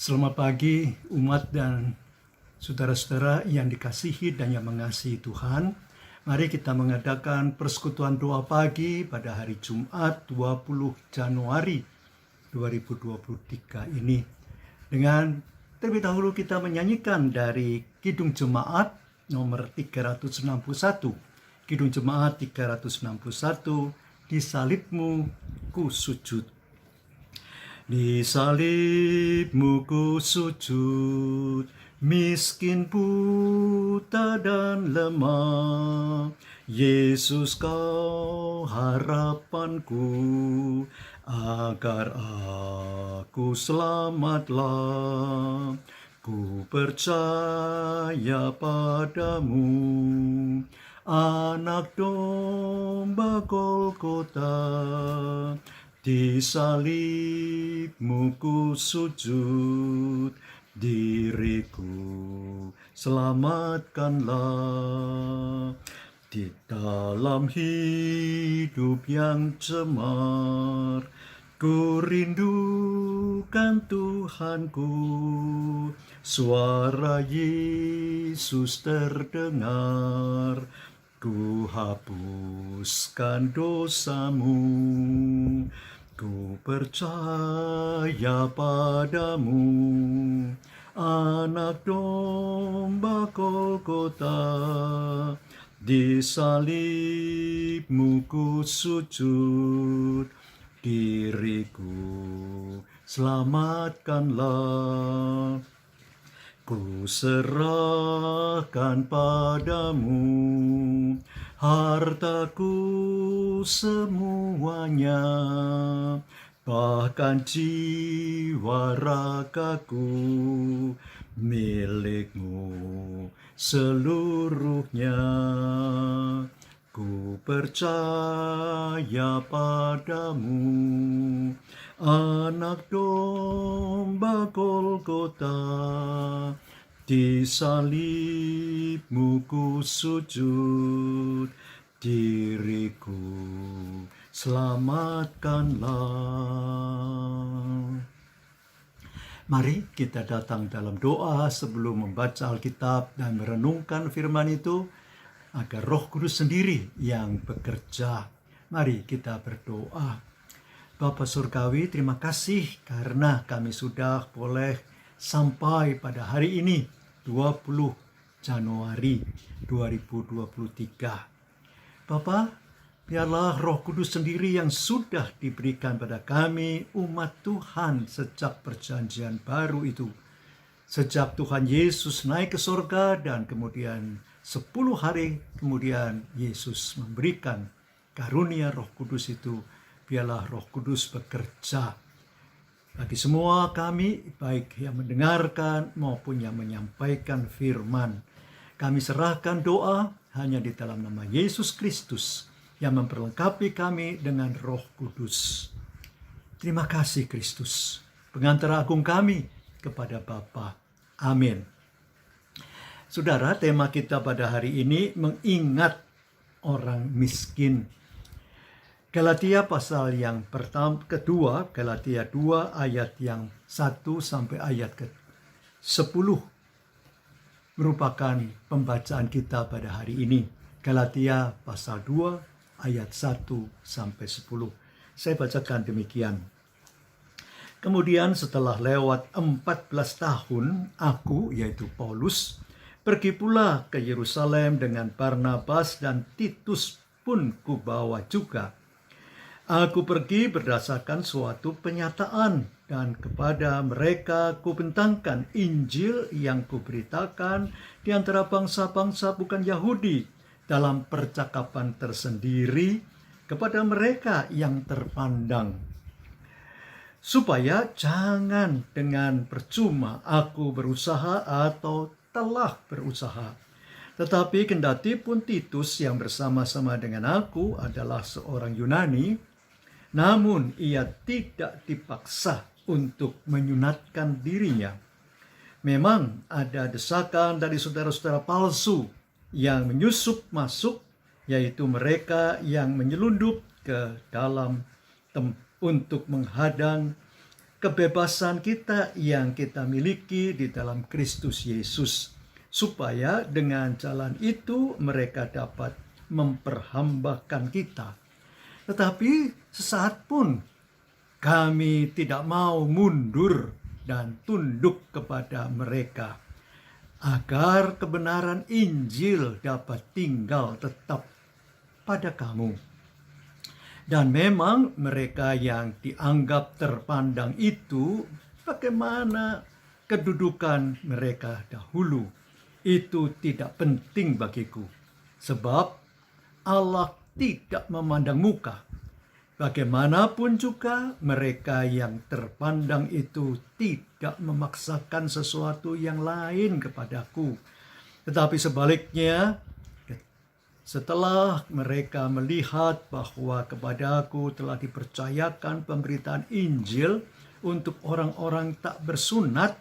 Selamat pagi umat dan saudara-saudara yang dikasihi dan yang mengasihi Tuhan. Mari kita mengadakan persekutuan doa pagi pada hari Jumat 20 Januari 2023 ini. Dengan terlebih dahulu kita menyanyikan dari Kidung Jemaat nomor 361. Kidung Jemaat 361, Di salibmu ku sujud. Di salibmu ku sujud, miskin, buta dan lemah. Yesus kau harapanku, agar aku selamatlah. Ku percaya padamu, Anak domba Golgota. Di salibmu ku sujud, diriku selamatkanlah. Di dalam hidup yang cemar, ku rindukan Tuhanku. Suara Yesus terdengar, ku hapuskan dosamu. Ku percaya padamu, Anak domba Golgota. Di salibmu ku sujud, diriku selamatkanlah. Ku serahkan padamu hartaku semuanya, bahkan jiwa ragaku, milikmu seluruhnya. Ku percaya padamu, Anak domba Golgota. Di salibmu ku sujud, diriku selamatkanlah. Mari kita datang dalam doa sebelum membaca Alkitab dan merenungkan firman itu, agar Roh Kudus sendiri yang bekerja. Mari kita berdoa. Bapa Surgawi, terima kasih karena kami sudah boleh sampai pada hari ini, 20 Januari 2023. Bapa, biarlah Roh Kudus sendiri yang sudah diberikan pada kami, umat Tuhan sejak perjanjian baru itu. Sejak Tuhan Yesus naik ke surga dan kemudian 10 hari kemudian Yesus memberikan karunia Roh Kudus itu. Biarlah Roh Kudus bekerja bagi semua kami, baik yang mendengarkan maupun yang menyampaikan firman. Kami serahkan doa hanya di dalam nama Yesus Kristus yang memperlengkapi kami dengan Roh Kudus. Terima kasih Kristus, pengantara agung kami kepada Bapa. Amin. Saudara, tema kita pada hari ini mengingat orang miskin. Galatia pasal yang kedua, Galatia 2 ayat yang 1 sampai ayat ke-10 merupakan pembacaan kita pada hari ini. Galatia pasal 2 ayat 1 sampai 10. Saya bacakan demikian. Kemudian setelah lewat 14 tahun, aku, yaitu Paulus, pergi pula ke Yerusalem dengan Barnabas dan Titus pun kubawa juga. Aku pergi berdasarkan suatu penyataan, dan kepada mereka kubentangkan Injil yang kuberitakan di antara bangsa-bangsa bukan Yahudi dalam percakapan tersendiri kepada mereka yang terpandang. Supaya jangan dengan percuma aku berusaha atau telah berusaha. Tetapi kendati pun Titus yang bersama-sama dengan aku adalah seorang Yunani, namun ia tidak dipaksa untuk menyunatkan dirinya. Memang ada desakan dari saudara-saudara palsu yang menyusup masuk, yaitu mereka yang menyelundup ke dalam untuk menghadang kebebasan kita yang kita miliki di dalam Kristus Yesus, supaya dengan jalan itu mereka dapat memperhambakan kita. Tetapi sesaat pun kami tidak mau mundur dan tunduk kepada mereka, agar kebenaran Injil dapat tinggal tetap pada kamu. Dan memang mereka yang dianggap terpandang itu, bagaimana kedudukan mereka dahulu, itu tidak penting bagiku. Sebab Allah tidak memandang muka. Bagaimanapun juga mereka yang terpandang itu tidak memaksakan sesuatu yang lain kepadaku. Tetapi sebaliknya, setelah mereka melihat bahwa kepadaku telah dipercayakan pemberitaan Injil untuk orang-orang tak bersunat,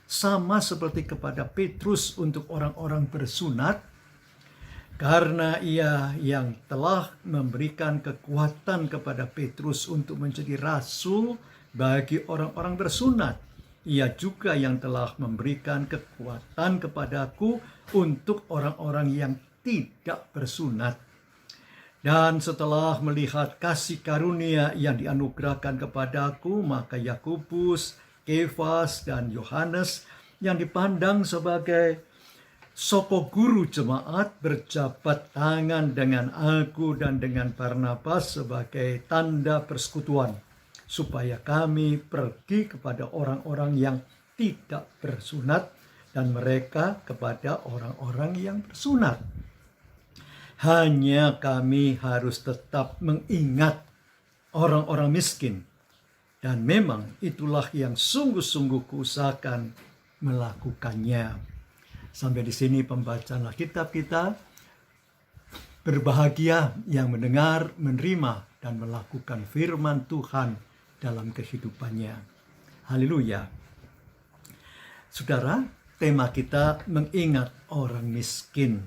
sama seperti kepada Petrus untuk orang-orang bersunat, karena ia yang telah memberikan kekuatan kepada Petrus untuk menjadi rasul bagi orang-orang bersunat, ia juga yang telah memberikan kekuatan kepadaku untuk orang-orang yang tidak bersunat. Dan setelah melihat kasih karunia yang dianugerahkan kepadaku, maka Yakobus, Kefas, dan Yohanes yang dipandang sebagai soko guru jemaat berjabat tangan dengan aku dan dengan Barnabas sebagai tanda persekutuan, supaya kami pergi kepada orang-orang yang tidak bersunat dan mereka kepada orang-orang yang bersunat. Hanya kami harus tetap mengingat orang-orang miskin, dan memang itulah yang sungguh-sungguh kuusahakan melakukannya. Sampai di sini pembacaan Alkitab kita. Berbahagia yang mendengar, menerima, dan melakukan firman Tuhan dalam kehidupannya. Haleluya. Saudara, tema kita mengingat orang miskin.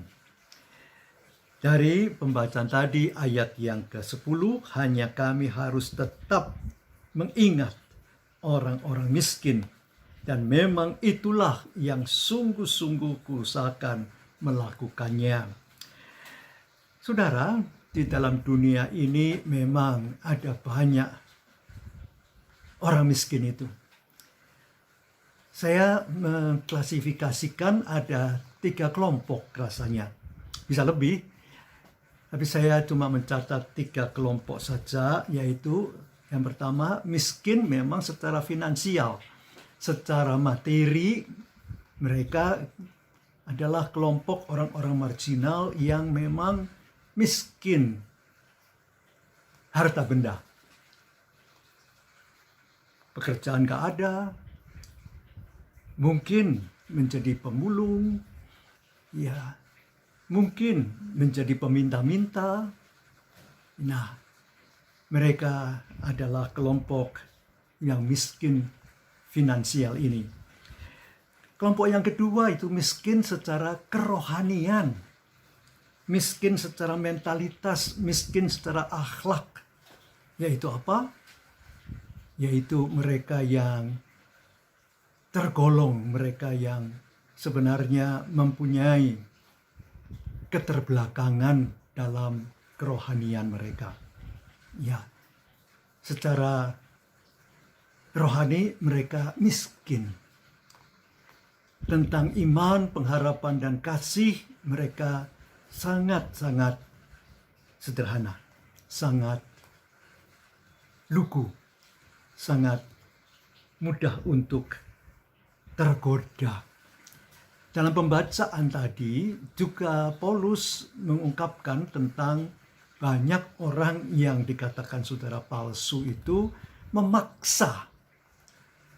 Dari pembacaan tadi ayat yang ke-10, hanya kami harus tetap mengingat orang-orang miskin. Dan memang itulah yang sungguh-sungguh kuusahakan melakukannya. Saudara, di dalam dunia ini memang ada banyak orang miskin itu. Saya mengklasifikasikan ada 3 kelompok rasanya. Bisa lebih, tapi saya cuma mencatat 3 kelompok saja, yaitu yang pertama, miskin memang secara finansial. Secara materi, mereka adalah kelompok orang-orang marginal yang memang miskin harta benda. Pekerjaan gak ada, mungkin menjadi pemulung, ya, mungkin menjadi peminta-minta. Nah, mereka adalah kelompok yang miskin finansial ini. Kelompok yang kedua itu miskin secara kerohanian, miskin secara mentalitas, miskin secara akhlak. Yaitu apa? Yaitu mereka yang tergolong, mereka yang sebenarnya mempunyai keterbelakangan dalam kerohanian mereka. Ya, secara rohani mereka miskin. Tentang iman, pengharapan, dan kasih mereka sangat-sangat sederhana, sangat lugu, sangat mudah untuk tergoda. Dalam pembacaan tadi juga Paulus mengungkapkan tentang banyak orang yang dikatakan saudara palsu itu memaksa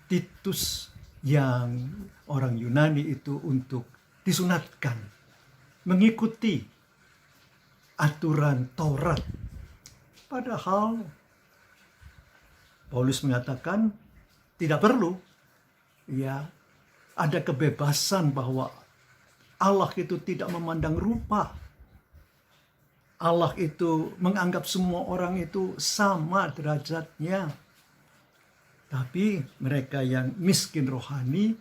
Titus yang orang Yunani itu untuk disunatkan, mengikuti aturan Taurat. Padahal Paulus mengatakan tidak perlu. Ya, ada kebebasan bahwa Allah itu tidak memandang rupa. Allah itu menganggap semua orang itu sama derajatnya. Tapi mereka yang miskin rohani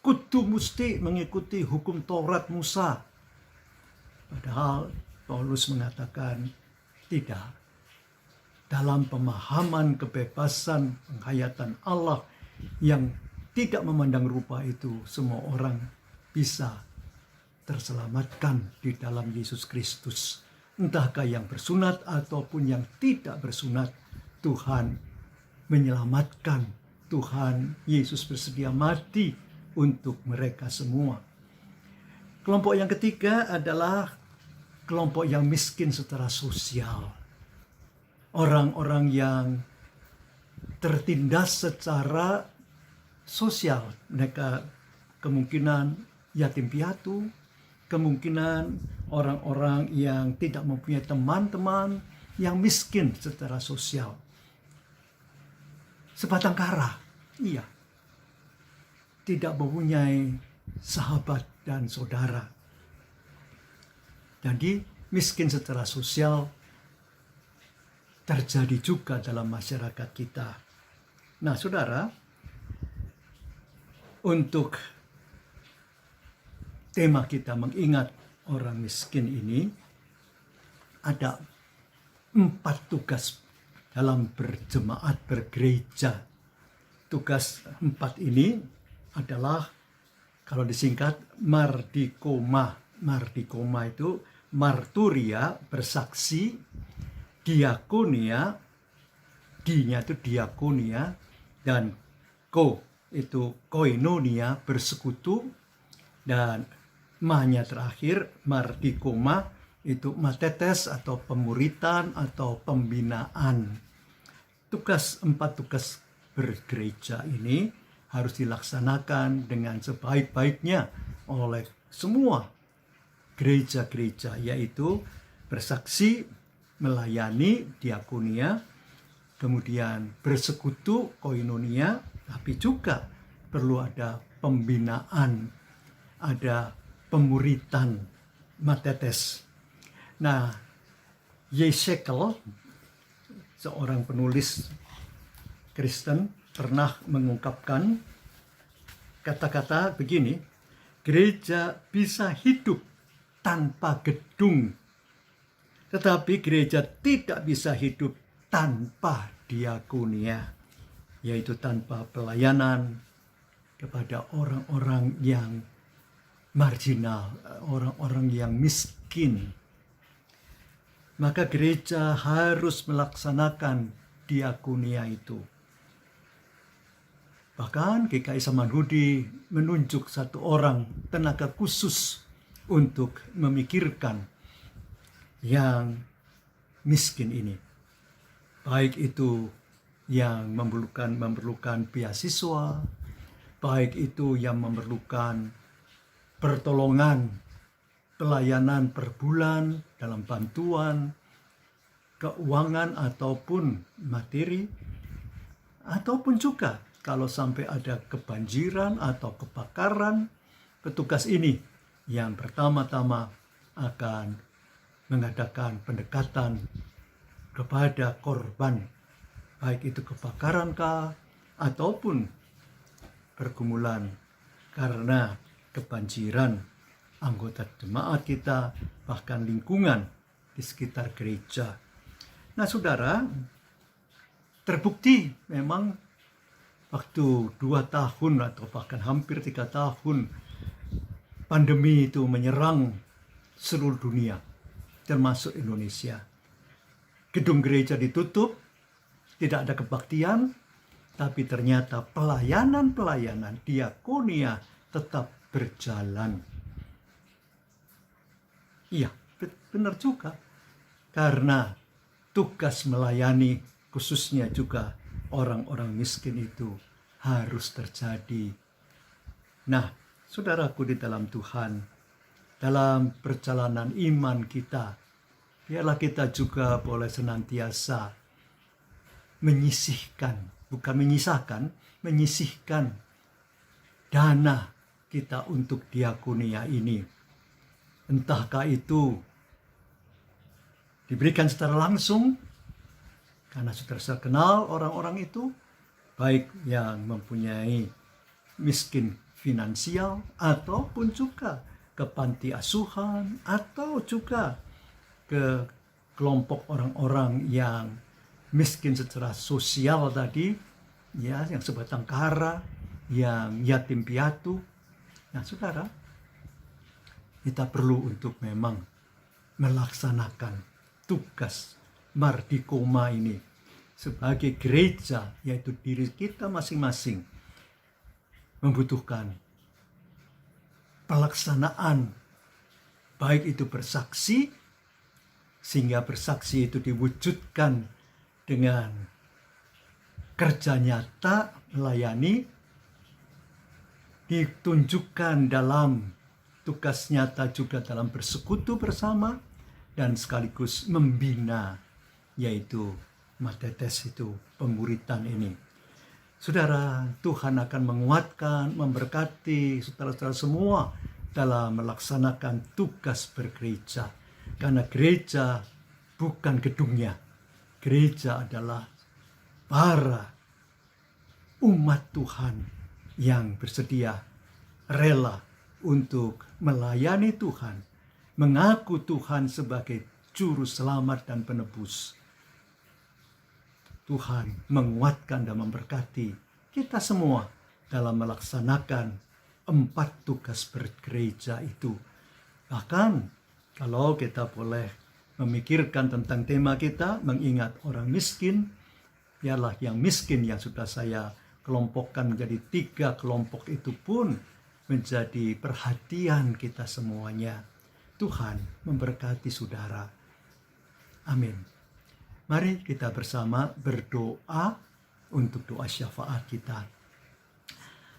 kudu mesti mengikuti hukum Taurat Musa. Padahal Paulus mengatakan tidak. Dalam pemahaman kebebasan penghayatan Allah yang tidak memandang rupa itu, semua orang bisa terselamatkan di dalam Yesus Kristus. Entahkah yang bersunat ataupun yang tidak bersunat, Tuhan menyelamatkan. Tuhan Yesus bersedia mati untuk mereka semua. Kelompok yang ketiga adalah kelompok yang miskin secara sosial. Orang-orang yang tertindas secara sosial. Mereka kemungkinan yatim piatu, kemungkinan orang-orang yang tidak mempunyai teman-teman, yang miskin secara sosial. Sebatang kara, iya. Tidak mempunyai sahabat dan saudara. Jadi miskin secara sosial terjadi juga dalam masyarakat kita. Nah, saudara, untuk tema kita mengingat orang miskin ini, ada 4 tugas dalam berjemaat bergereja. Tugas 4 ini adalah, kalau disingkat, mardikoma. Mardikoma itu marturia, bersaksi, diakonia, D-nya itu diakonia, dan ko itu koinonia, bersekutu, dan ma-nya terakhir, mardikoma, itu matetes atau pemuritan atau pembinaan. 4 tugas bergereja ini harus dilaksanakan dengan sebaik-baiknya oleh semua gereja-gereja, yaitu bersaksi, melayani, diakonia, kemudian bersekutu, koinonia, tapi juga perlu ada pembinaan, ada pemuritan, matetes. Nah, Yesekel, seorang penulis Kristen, pernah mengungkapkan kata-kata begini, gereja bisa hidup tanpa gedung, tetapi gereja tidak bisa hidup tanpa diakonia, yaitu tanpa pelayanan kepada orang-orang yang marginal, orang-orang yang miskin. Maka gereja harus melaksanakan diakonia itu. Bahkan GKI Samanhudi menunjuk 1 orang tenaga khusus untuk memikirkan yang miskin ini. Baik itu yang memerlukan beasiswa, baik itu yang memerlukan pertolongan, pelayanan per bulan dalam bantuan, keuangan ataupun materi, ataupun juga kalau sampai ada kebanjiran atau kebakaran, petugas ini yang pertama-tama akan mengadakan pendekatan kepada korban, baik itu kebakaran kah ataupun pergumulan karena kebanjiran anggota jemaat kita, bahkan lingkungan di sekitar gereja. Nah, saudara, terbukti memang waktu 2 tahun atau bahkan hampir 3 tahun pandemi itu menyerang seluruh dunia, termasuk Indonesia. Gedung gereja ditutup, tidak ada kebaktian, tapi ternyata pelayanan-pelayanan diakonia tetap berjalan. Iya, benar juga. Karena tugas melayani, khususnya juga orang-orang miskin itu harus terjadi. Nah, saudaraku di dalam Tuhan, dalam perjalanan iman kita, biarlah kita juga boleh senantiasa menyisihkan, bukan menyisakan, menyisihkan dana kita untuk diakonia ini. Entahkah itu diberikan secara langsung, karena sudah kenal orang-orang itu, baik yang mempunyai miskin finansial ataupun juga ke panti asuhan atau juga ke kelompok orang-orang yang miskin secara sosial tadi, ya, yang sebatang kara, yang yatim piatu. Nah, saudara, kita perlu untuk memang melaksanakan tugas mardikoma ini sebagai gereja, yaitu diri kita masing-masing membutuhkan pelaksanaan, baik itu bersaksi, sehingga bersaksi itu diwujudkan dengan kerja nyata melayani, ditunjukkan dalam tugas nyata juga dalam bersekutu bersama, dan sekaligus membina, yaitu matetes itu, pemuritan ini. Saudara, Tuhan akan menguatkan, memberkati saudara-saudara semua dalam melaksanakan tugas bergereja. Karena gereja bukan gedungnya. Gereja adalah para umat Tuhan yang bersedia, rela untuk melayani Tuhan, mengaku Tuhan sebagai juru selamat dan penebus. Tuhan menguatkan dan memberkati kita semua dalam melaksanakan 4 tugas bergereja itu. Bahkan kalau kita boleh memikirkan tentang tema kita, mengingat orang miskin, biarlah yang miskin yang sudah saya kelompokkan menjadi 3 kelompok itu pun menjadi perhatian kita semuanya. Tuhan memberkati saudara. Amin. Mari kita bersama berdoa untuk doa syafaat kita.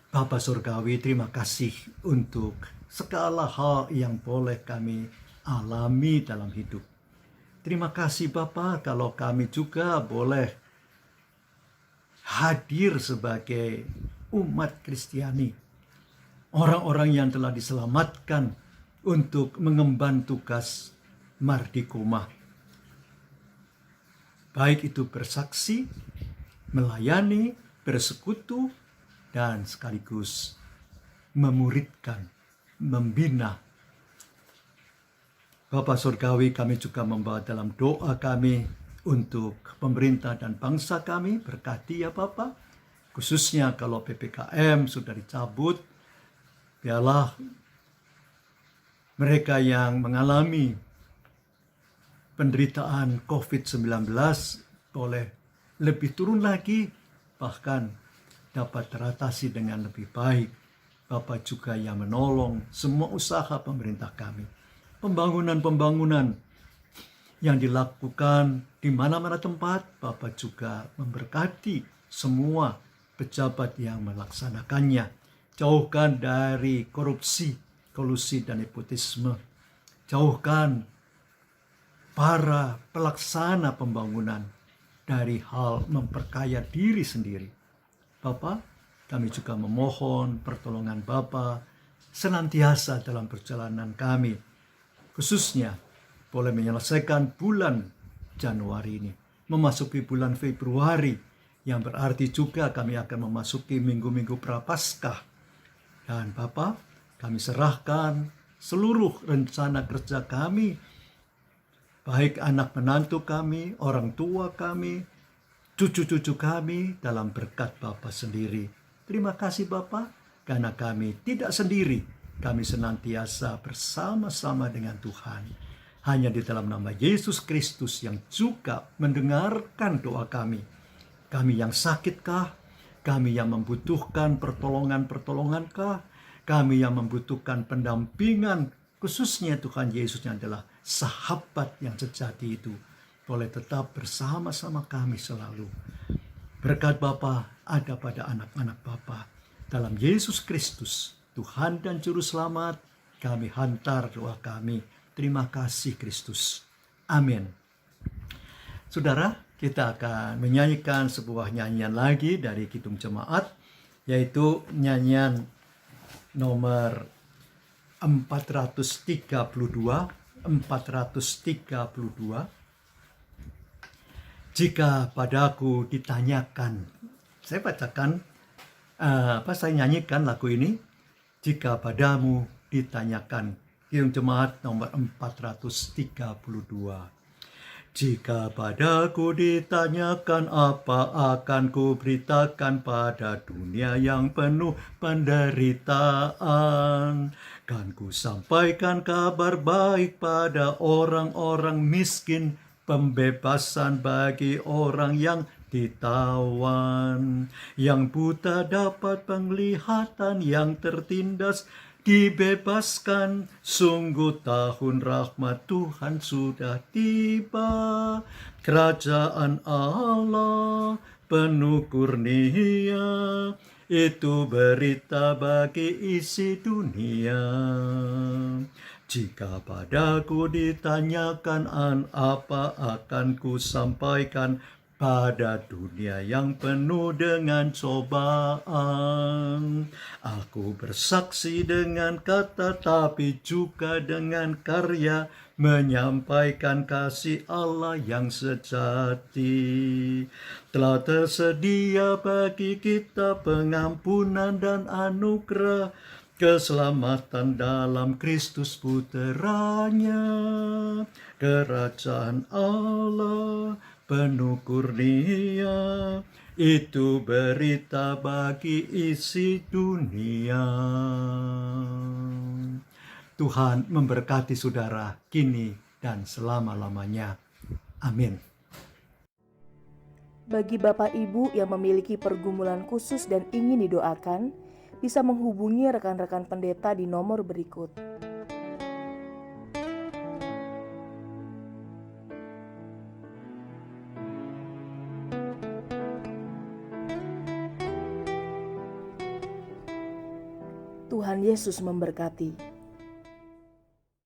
Bapa Surgawi, terima kasih untuk segala hal yang boleh kami alami dalam hidup. Terima kasih Bapa kalau kami juga boleh hadir sebagai umat Kristiani. Orang-orang yang telah diselamatkan untuk mengemban tugas mardikoma. Baik itu bersaksi, melayani, bersekutu, dan sekaligus memuridkan, membina. Bapa Surgawi, kami juga membawa dalam doa kami untuk pemerintah dan bangsa kami. Berkati ya Bapa, khususnya kalau PPKM sudah dicabut, biarlah mereka yang mengalami penderitaan COVID-19 boleh lebih turun lagi, bahkan dapat teratasi dengan lebih baik. Bapak juga yang menolong semua usaha pemerintah kami. Pembangunan-pembangunan yang dilakukan di mana-mana tempat, Bapak juga memberkati semua pejabat yang melaksanakannya. Jauhkan dari korupsi, kolusi, dan nepotisme. Jauhkan para pelaksana pembangunan dari hal memperkaya diri sendiri. Bapa, kami juga memohon pertolongan Bapa senantiasa dalam perjalanan kami, khususnya boleh menyelesaikan bulan Januari ini, memasuki bulan Februari, yang berarti juga kami akan memasuki minggu-minggu Prapaskah. Dan Bapa, kami serahkan seluruh rencana kerja kami, baik anak menantu kami, orang tua kami, cucu-cucu kami dalam berkat Bapa sendiri. Terima kasih Bapa, karena kami tidak sendiri. Kami senantiasa bersama-sama dengan Tuhan. Hanya di dalam nama Yesus Kristus yang juga mendengarkan doa kami. Kami yang sakitkah? Kami yang membutuhkan pertolongan-pertolongankah? Kami yang membutuhkan pendampingan, khususnya Tuhan Yesus yang adalah sahabat yang sejati itu, boleh tetap bersama-sama kami selalu. Berkat Bapa ada pada anak-anak Bapa. Dalam Yesus Kristus, Tuhan dan Juru Selamat, kami hantar doa kami. Terima kasih Kristus. Amin. Saudara, kita akan menyanyikan sebuah nyanyian lagi dari Kidung Jemaat, yaitu nyanyian nomor 432. Jika padaku ditanyakan Saya bacakan, saya nyanyikan lagu ini, Jika Padamu Ditanyakan, Kirim Jemaat nomor 432. Jika padaku ditanyakan apa akan ku beritakan pada dunia yang penuh penderitaan. Kan ku sampaikan kabar baik pada orang-orang miskin, pembebasan bagi orang yang ditawan, yang buta dapat penglihatan, yang tertindas dibebaskan. Sungguh tahun rahmat Tuhan sudah tiba. Kerajaan Allah penuh kurnia, itu berita bagi isi dunia. Jika padaku ditanyakan apa akan ku sampaikan pada dunia yang penuh dengan cobaan. Aku bersaksi dengan kata tapi juga dengan karya, menyampaikan kasih Allah yang sejati. Telah tersedia bagi kita pengampunan dan anugerah, keselamatan dalam Kristus Puteranya. Kerajaan Allah penuh kurnia, itu berita bagi isi dunia. Tuhan memberkati saudara kini dan selama-lamanya. Amin. Bagi Bapak Ibu yang memiliki pergumulan khusus dan ingin didoakan, bisa menghubungi rekan-rekan pendeta di nomor berikut. Tuhan Yesus memberkati.